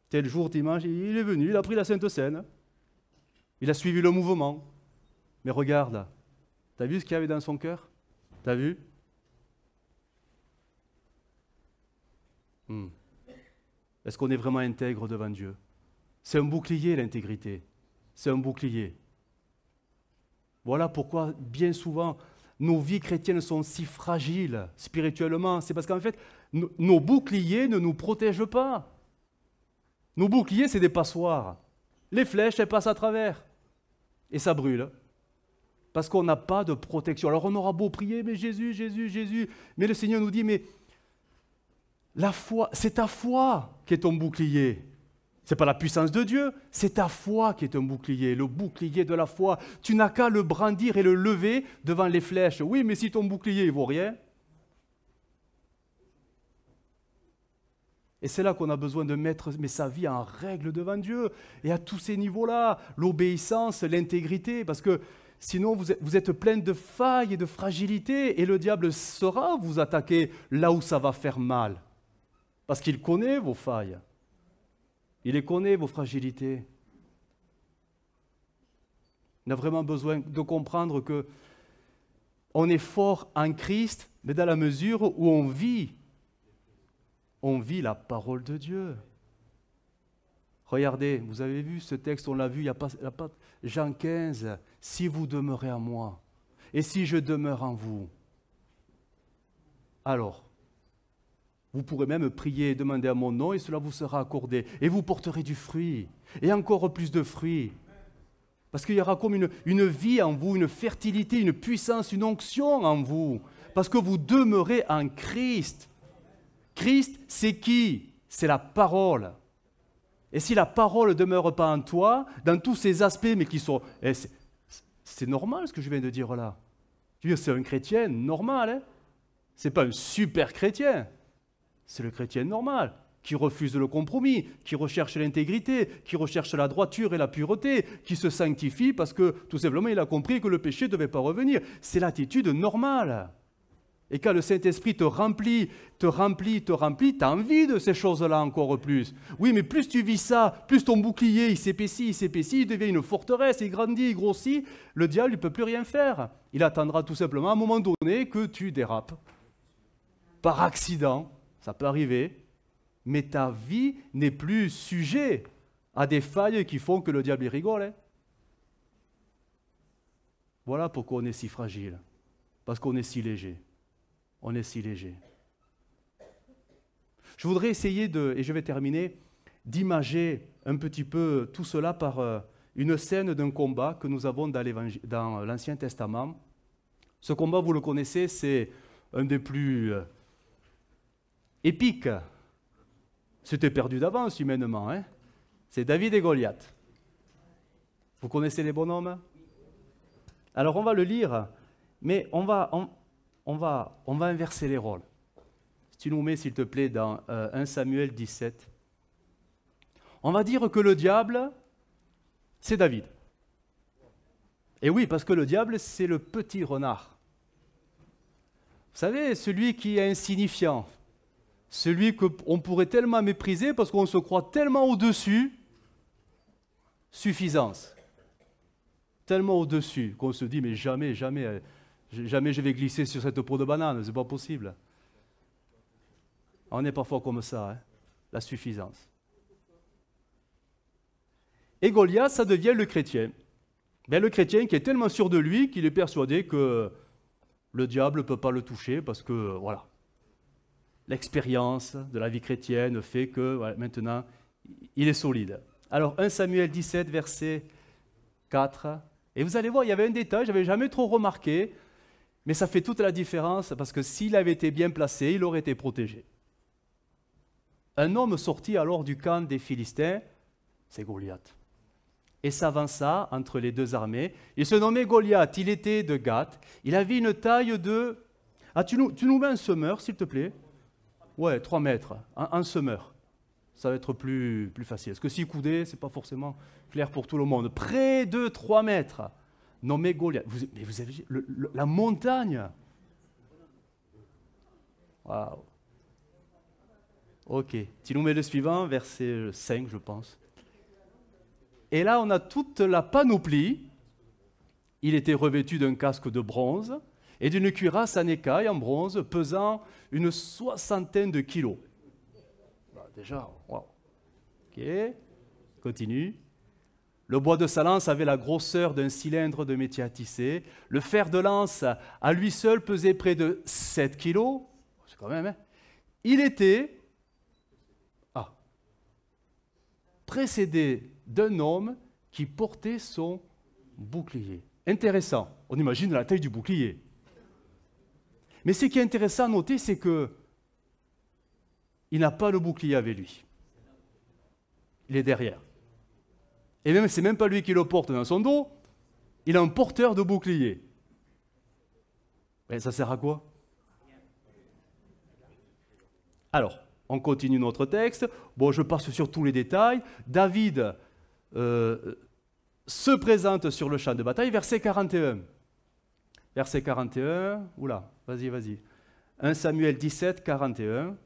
Tel jour, dimanche, il est venu, il a pris la Sainte Seine. Il a suivi le mouvement. Mais regarde, t'as vu ce qu'il y avait dans son cœur? T'as vu? Est-ce qu'on est vraiment intègre devant Dieu? C'est un bouclier, l'intégrité. C'est un bouclier. Voilà pourquoi, bien souvent, nos vies chrétiennes sont si fragiles spirituellement. C'est parce qu'en fait, nos boucliers ne nous protègent pas. Nos boucliers, c'est des passoires. Les flèches, elles passent à travers. Et ça brûle. Parce qu'on n'a pas de protection. Alors on aura beau prier, mais Jésus. Mais le Seigneur nous dit, mais la foi, c'est ta foi qui est ton bouclier. Ce n'est pas la puissance de Dieu, c'est ta foi qui est un bouclier, le bouclier de la foi. Tu n'as qu'à le brandir et le lever devant les flèches. Oui, mais si ton bouclier ne vaut rien, Et c'est là qu'on a besoin de mettre sa vie en règle devant Dieu. Et à tous ces niveaux-là, l'obéissance, l'intégrité, parce que sinon vous êtes plein de failles et de fragilités, et le diable saura vous attaquer là où ça va faire mal. Parce qu'il connaît vos failles. Il les connaît, vos fragilités. On a vraiment besoin de comprendre que on est fort en Christ, mais dans la mesure où on vit la parole de Dieu. Regardez, vous avez vu ce texte, on l'a vu, il n'y a pas Jean 15, « Si vous demeurez en moi, et si je demeure en vous, alors, vous pourrez même prier et demander à mon nom, et cela vous sera accordé, et vous porterez du fruit, et encore plus de fruits. » Parce qu'il y aura comme une vie en vous, une fertilité, une puissance, une onction en vous, parce que vous demeurez en Christ. Christ, c'est qui? C'est la parole. Et si la parole ne demeure pas en toi, dans tous ces aspects, mais qui sont... C'est normal ce que je viens de dire là. Tu veux dire, c'est un chrétien normal. Hein? Ce n'est pas un super chrétien. C'est le chrétien normal, qui refuse le compromis, qui recherche l'intégrité, qui recherche la droiture et la pureté, qui se sanctifie parce que tout simplement il a compris que le péché ne devait pas revenir. C'est l'attitude normale. Et quand le Saint-Esprit te remplit, tu as envie de ces choses-là encore plus. Oui, mais plus tu vis ça, plus ton bouclier il s'épaissit, il devient une forteresse, il grandit, il grossit, le diable ne peut plus rien faire. Il attendra tout simplement à un moment donné que tu dérapes. Par accident, ça peut arriver, mais ta vie n'est plus sujet à des failles qui font que le diable y rigole. Hein. Voilà pourquoi on est si fragile, parce qu'on est si léger. On est si léger. Je voudrais essayer et je vais terminer, d'imager un petit peu tout cela par une scène d'un combat que nous avons dans l'Ancien Testament. Ce combat, vous le connaissez, c'est un des plus épiques. C'était perdu d'avance humainement. Hein? C'est David et Goliath. Vous connaissez les bonhommes? Alors on va le lire, mais on va inverser les rôles. Si tu nous mets, s'il te plaît, dans 1 Samuel 17. On va dire que le diable, c'est David. Et oui, parce que le diable, c'est le petit renard. Vous savez, celui qui est insignifiant, celui qu'on pourrait tellement mépriser parce qu'on se croit tellement au-dessus, suffisance. Tellement au-dessus qu'on se dit, mais jamais je vais glisser sur cette peau de banane, c'est pas possible. On est parfois comme ça, hein, la suffisance. Et Goliath, ça devient le chrétien. Ben, le chrétien qui est tellement sûr de lui qu'il est persuadé que le diable ne peut pas le toucher parce que, voilà, l'expérience de la vie chrétienne fait que voilà, maintenant, il est solide. Alors, 1 Samuel 17, verset 4. Et vous allez voir, il y avait un détail, je n'avais jamais trop remarqué, mais ça fait toute la différence parce que s'il avait été bien placé, il aurait été protégé. Un homme sortit alors du camp des Philistins, c'est Goliath, et s'avança entre les deux armées. Il se nommait Goliath, il était de Gath, il avait une taille de... Ah, tu nous mets un semeur, s'il te plaît? Ouais, 3 mètres, un semeur. Ça va être plus facile. Parce que 6 coudées, ce n'est pas forcément clair pour tout le monde. Près de 3 mètres, nommé Goliath. Mais vous avez vu la montagne. Waouh. Ok. Tu nous mets le suivant, verset 5, je pense. Et là, on a toute la panoplie. Il était revêtu d'un casque de bronze et d'une cuirasse en écaille en bronze pesant une 60aine de kilos. Déjà, wow. Ok, continue. Le bois de sa lance avait la grosseur d'un cylindre de métier à tisser. Le fer de lance, à lui seul, pesait près de 7 kilos. C'est quand même, hein. Il était précédé d'un homme qui portait son bouclier. Intéressant. On imagine la taille du bouclier. Mais ce qui est intéressant à noter, c'est que il n'a pas le bouclier avec lui. Il est derrière. Et même, c'est même pas lui qui le porte dans son dos, il a un porteur de bouclier. Et ça sert à quoi? Alors, On continue notre texte. Bon, je passe sur tous les détails. David se présente sur le champ de bataille, verset 41. Verset 41, oula, vas-y. 1 Samuel 17, 41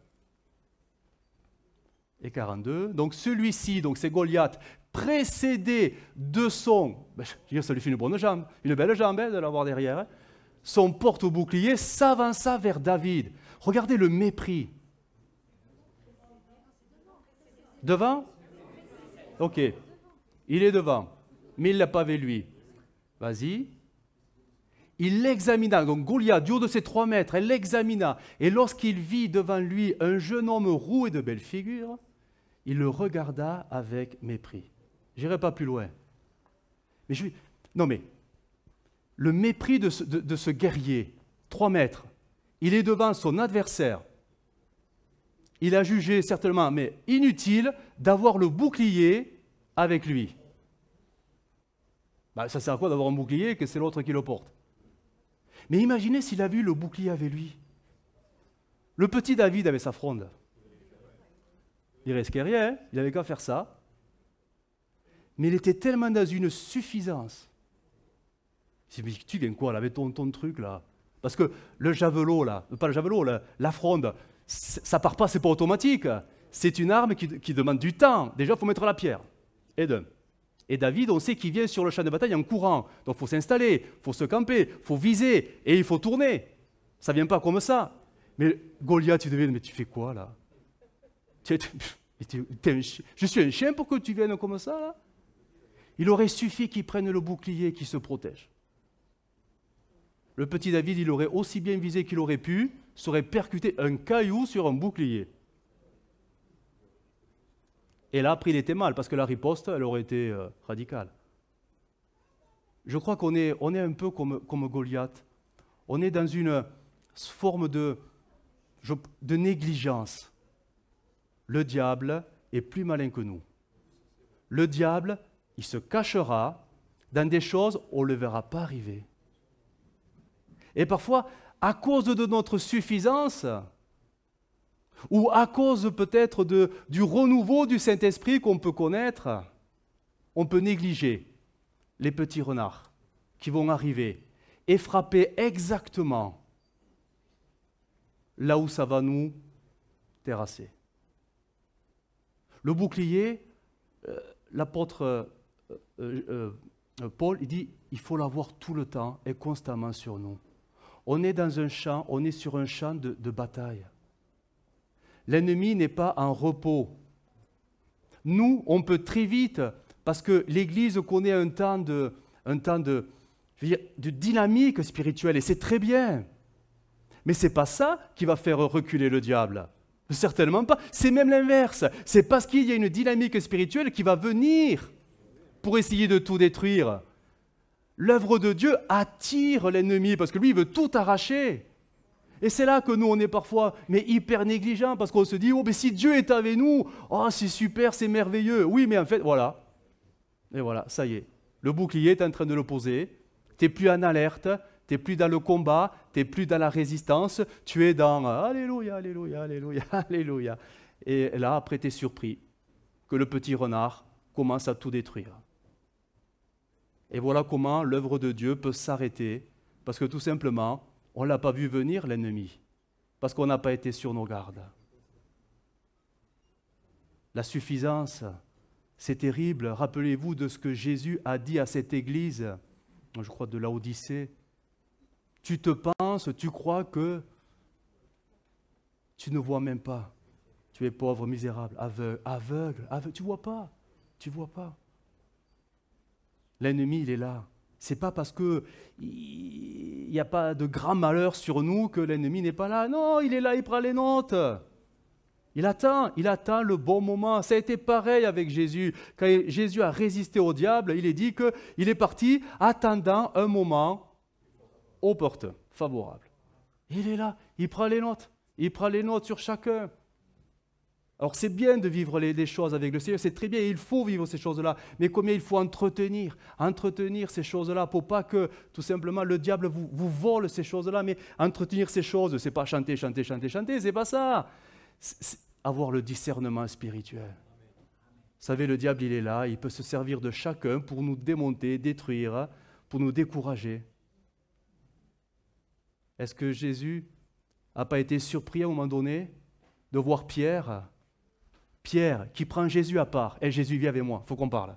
et 42. Donc celui-ci, donc c'est Goliath, précédé de son, ça lui fait une belle jambe de l'avoir derrière, son porte-bouclier s'avança vers David. Regardez le mépris. Devant? Ok, il est devant, mais il ne l'a pas vu lui. Vas-y. Il l'examina, donc Goliath, du haut de ses 3 mètres, elle l'examina. Et lorsqu'il vit devant lui un jeune homme roux et de belle figure, il le regarda avec mépris. Je n'irai pas plus loin. Mais le mépris de ce guerrier, 3 mètres, il est devant son adversaire. Il a jugé certainement, mais inutile, d'avoir le bouclier avec lui. Ça sert à quoi d'avoir un bouclier que c'est l'autre qui le porte? Mais imaginez s'il avait eu le bouclier avec lui. Le petit David avait sa fronde. Il risquait rien, il n'avait qu'à faire ça. Mais il était tellement dans une suffisance. Il dit, tu viens quoi là, avec ton truc là? Parce que le javelot là, pas le javelot, la fronde, ça part pas, c'est pas automatique. C'est une arme qui demande du temps. Déjà, il faut mettre la pierre. Et David, on sait qu'il vient sur le champ de bataille en courant. Donc il faut s'installer, il faut se camper, il faut viser et il faut tourner. Ça ne vient pas comme ça. Mais Goliath, tu deviens, mais tu fais quoi là? Je suis un chien pour que tu viennes comme ça là? Il aurait suffi qu'il prenne le bouclier, qu'il se protège. Le petit David, il aurait aussi bien visé qu'il aurait pu, serait percuté un caillou sur un bouclier. Et là, après, il était mal, parce que la riposte, elle aurait été radicale. Je crois qu'on est un peu comme Goliath. On est dans une forme de négligence. Le diable est plus malin que nous. Le diable, il se cachera dans des choses où on ne le verra pas arriver. Et parfois, à cause de notre suffisance, ou à cause peut-être du renouveau du Saint-Esprit qu'on peut connaître, on peut négliger les petits renards qui vont arriver et frapper exactement là où ça va nous terrasser. Le bouclier, l'apôtre Paul, il dit, il faut l'avoir tout le temps et constamment sur nous. On est dans un champ, on est sur un champ de bataille. L'ennemi n'est pas en repos. Nous, on peut très vite, parce que l'Église connaît un temps de dynamique spirituelle, et c'est très bien. Mais ce n'est pas ça qui va faire reculer le diable. Certainement pas. C'est même l'inverse. C'est parce qu'il y a une dynamique spirituelle qui va venir pour essayer de tout détruire. L'œuvre de Dieu attire l'ennemi, parce que lui, il veut tout arracher. Et c'est là que nous, on est parfois hyper négligents, parce qu'on se dit, oh, mais si Dieu est avec nous, oh, c'est super, c'est merveilleux. Oui, mais en fait, voilà. Et voilà, ça y est. Le bouclier, tu es en train de le poser. Tu n'es plus en alerte, tu n'es plus dans le combat, tu n'es plus dans la résistance. Tu es dans Alléluia, Alléluia, Alléluia, Alléluia. Et là, après, tu es surpris que le petit renard commence à tout détruire. Et voilà comment l'œuvre de Dieu peut s'arrêter, parce que tout simplement, on ne l'a pas vu venir, l'ennemi, parce qu'on n'a pas été sur nos gardes. La suffisance, c'est terrible. Rappelez-vous de ce que Jésus a dit à cette église, je crois de Laodicée. Tu te penses, tu crois que tu ne vois même pas. Tu es pauvre, misérable, aveugle, tu ne vois pas, tu ne vois pas. L'ennemi, il est là. Ce n'est pas parce qu'il n'y a pas de grand malheur sur nous que l'ennemi n'est pas là. Non, il est là, il prend les notes. Il attend le bon moment. Ça a été pareil avec Jésus. Quand Jésus a résisté au diable, il est dit qu'il est parti attendant un moment opportun, favorable. Il est là, il prend les notes. Il prend les notes sur chacun. Alors c'est bien de vivre les choses avec le Seigneur, c'est très bien, il faut vivre ces choses-là, mais combien il faut entretenir ces choses-là pour pas que tout simplement le diable vous vole ces choses-là, mais entretenir ces choses, c'est pas chanter, c'est pas ça. avoir le discernement spirituel. Vous savez, le diable, il est là, il peut se servir de chacun pour nous démonter, détruire, pour nous décourager. Est-ce que Jésus n'a pas été surpris à un moment donné de voir Pierre qui prend Jésus à part? « Jésus, viens avec moi, il faut qu'on parle. »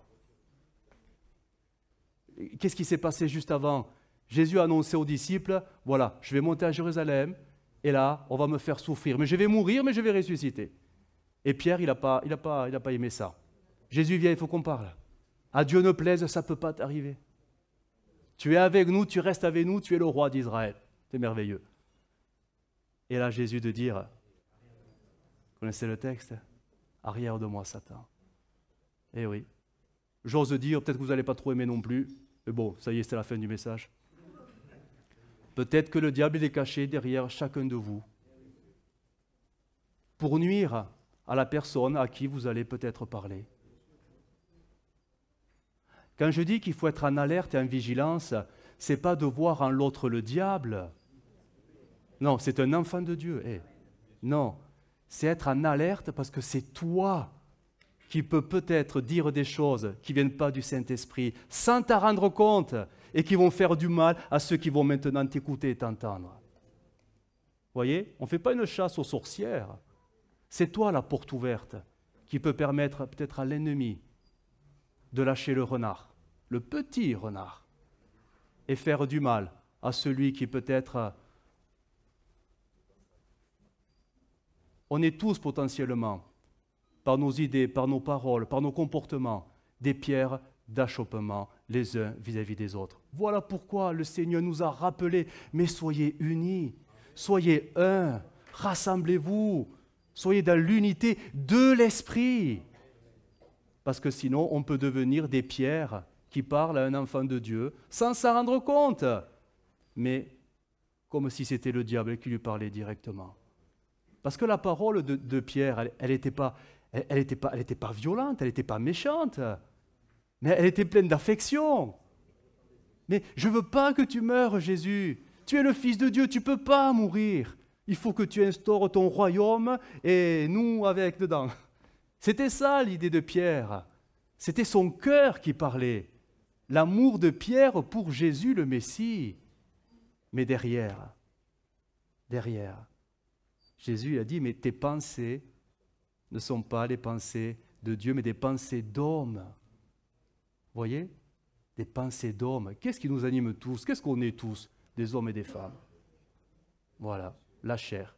Qu'est-ce qui s'est passé juste avant? Jésus a annoncé aux disciples, « Voilà, je vais monter à Jérusalem, et là, on va me faire souffrir. Mais je vais mourir, mais je vais ressusciter. » Et Pierre, il n'a pas aimé ça. « Jésus, viens, il faut qu'on parle. À Dieu ne plaise, ça ne peut pas t'arriver. Tu es avec nous, tu restes avec nous, tu es le roi d'Israël. C'est merveilleux. » Et là, Jésus de dire, vous connaissez le texte? « Arrière de moi, Satan. » Eh oui. J'ose dire, peut-être que vous n'allez pas trop aimer non plus, mais bon, ça y est, c'est la fin du message. Peut-être que le diable il est caché derrière chacun de vous pour nuire à la personne à qui vous allez peut-être parler. Quand je dis qu'il faut être en alerte et en vigilance, ce n'est pas de voir en l'autre le diable. Non, c'est un enfant de Dieu. Non, c'est être en alerte parce que c'est toi qui peux peut-être dire des choses qui ne viennent pas du Saint-Esprit sans t'en rendre compte et qui vont faire du mal à ceux qui vont maintenant t'écouter et t'entendre. Vous voyez, on ne fait pas une chasse aux sorcières. C'est toi la porte ouverte qui peut permettre peut-être à l'ennemi de lâcher le renard, le petit renard, et faire du mal à celui qui peut-être... On est tous potentiellement, par nos idées, par nos paroles, par nos comportements, des pierres d'achoppement les uns vis-à-vis des autres. Voilà pourquoi le Seigneur nous a rappelé, mais soyez unis, soyez un, rassemblez-vous, soyez dans l'unité de l'Esprit. Parce que sinon, on peut devenir des pierres qui parlent à un enfant de Dieu sans s'en rendre compte, mais comme si c'était le diable qui lui parlait directement. Parce que la parole de Pierre, elle n'était pas violente, elle n'était pas méchante, mais elle était pleine d'affection. Mais je ne veux pas que tu meures, Jésus. Tu es le Fils de Dieu, tu ne peux pas mourir. Il faut que tu instaures ton royaume et nous avec dedans. C'était ça l'idée de Pierre. C'était son cœur qui parlait. L'amour de Pierre pour Jésus le Messie. Mais derrière, Jésus a dit, mais tes pensées ne sont pas les pensées de Dieu, mais des pensées d'homme. Vous voyez? Des pensées d'homme. Qu'est-ce qui nous anime tous? Qu'est-ce qu'on est tous? Des hommes et des femmes. Voilà, la chair.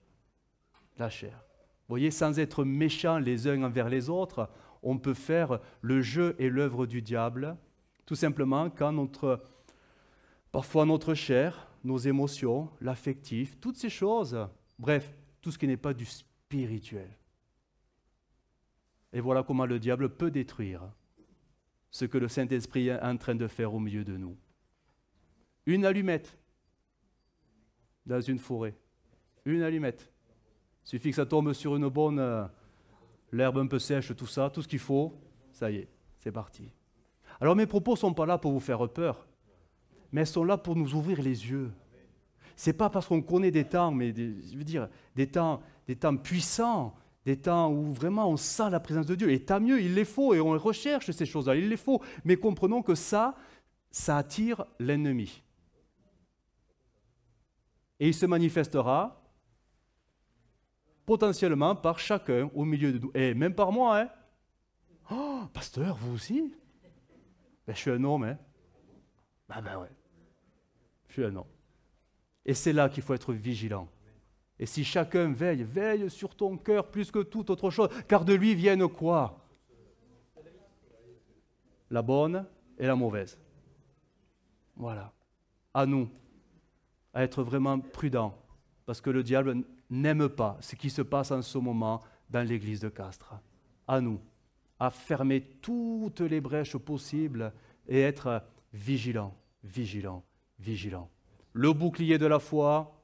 La chair. Vous voyez, sans être méchants les uns envers les autres, on peut faire le jeu et l'œuvre du diable, tout simplement quand parfois notre chair, nos émotions, l'affectif, toutes ces choses, bref, tout ce qui n'est pas du spirituel. Et voilà comment le diable peut détruire ce que le Saint-Esprit est en train de faire au milieu de nous. Une allumette dans une forêt. Une allumette. Il suffit que ça tombe sur une bonne l'herbe un peu sèche, tout ça, tout ce qu'il faut, ça y est, c'est parti. Alors mes propos ne sont pas là pour vous faire peur, mais ils sont là pour nous ouvrir les yeux. Ce n'est pas parce qu'on connaît des temps, mais des temps puissants, des temps où vraiment on sent la présence de Dieu. Et tant mieux, il les faut, et on recherche ces choses-là, il les faut. Mais comprenons que ça attire l'ennemi. Et il se manifestera potentiellement par chacun au milieu de nous. Et même par moi, hein. Oh, pasteur, vous aussi? Ben, je suis un homme, hein. Ben ouais. Je suis un homme. Et c'est là qu'il faut être vigilant. Et si chacun veille sur ton cœur plus que toute autre chose, car de lui viennent quoi? La bonne et la mauvaise. Voilà. À nous, à être vraiment prudents, parce que le diable n'aime pas ce qui se passe en ce moment dans l'église de Castres. À nous, à fermer toutes les brèches possibles et être vigilants, vigilants, vigilants. Le bouclier de la foi,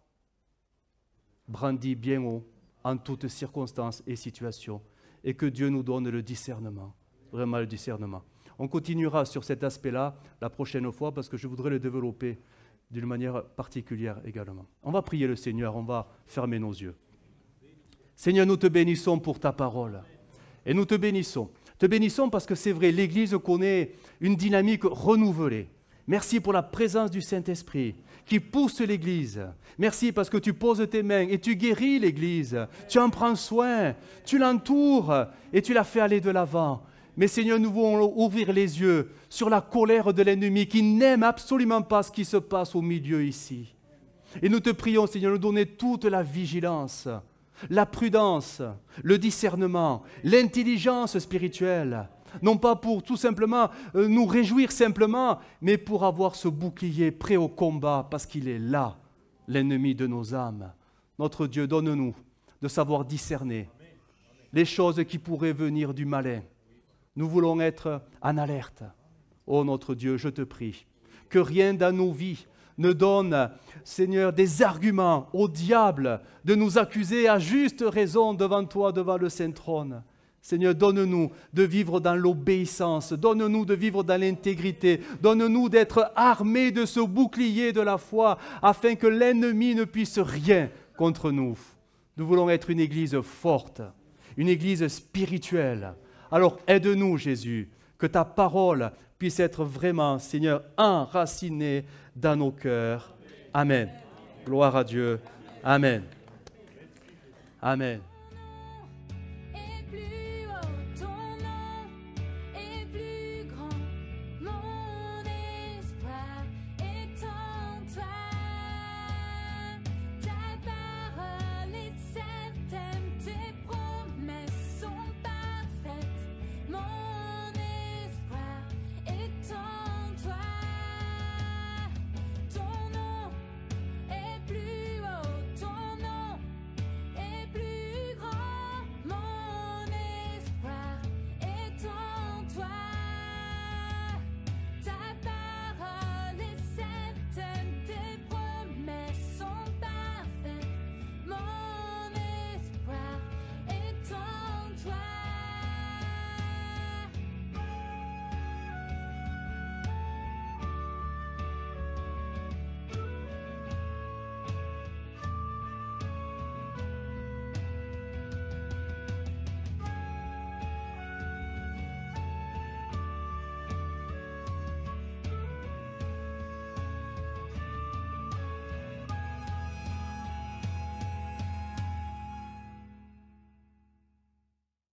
brandi bien haut, en toutes circonstances et situations, et que Dieu nous donne le discernement, vraiment le discernement. On continuera sur cet aspect-là la prochaine fois, parce que je voudrais le développer d'une manière particulière également. On va prier le Seigneur, on va fermer nos yeux. Seigneur, nous te bénissons pour ta parole. Et nous te bénissons. Te bénissons parce que c'est vrai, l'Église connaît une dynamique renouvelée. Merci pour la présence du Saint-Esprit qui pousse l'Église. Merci parce que tu poses tes mains et tu guéris l'Église. Tu en prends soin, tu l'entoures et tu la fais aller de l'avant. Mais Seigneur, nous voulons ouvrir les yeux sur la colère de l'ennemi qui n'aime absolument pas ce qui se passe au milieu ici. Et nous te prions, Seigneur, de nous donner toute la vigilance, la prudence, le discernement, l'intelligence spirituelle. Non pas pour tout simplement nous réjouir simplement, mais pour avoir ce bouclier prêt au combat, parce qu'il est là, l'ennemi de nos âmes. Notre Dieu, donne-nous de savoir discerner les choses qui pourraient venir du malin. Nous voulons être en alerte. Ô notre Dieu, je te prie, que rien dans nos vies ne donne, Seigneur, des arguments au diable de nous accuser à juste raison devant toi, devant le Saint-Trône. Seigneur, donne-nous de vivre dans l'obéissance, donne-nous de vivre dans l'intégrité, donne-nous d'être armés de ce bouclier de la foi afin que l'ennemi ne puisse rien contre nous. Nous voulons être une église forte, une église spirituelle. Alors aide-nous, Jésus, que ta parole puisse être vraiment, Seigneur, enracinée dans nos cœurs. Amen. Gloire à Dieu. Amen. Amen.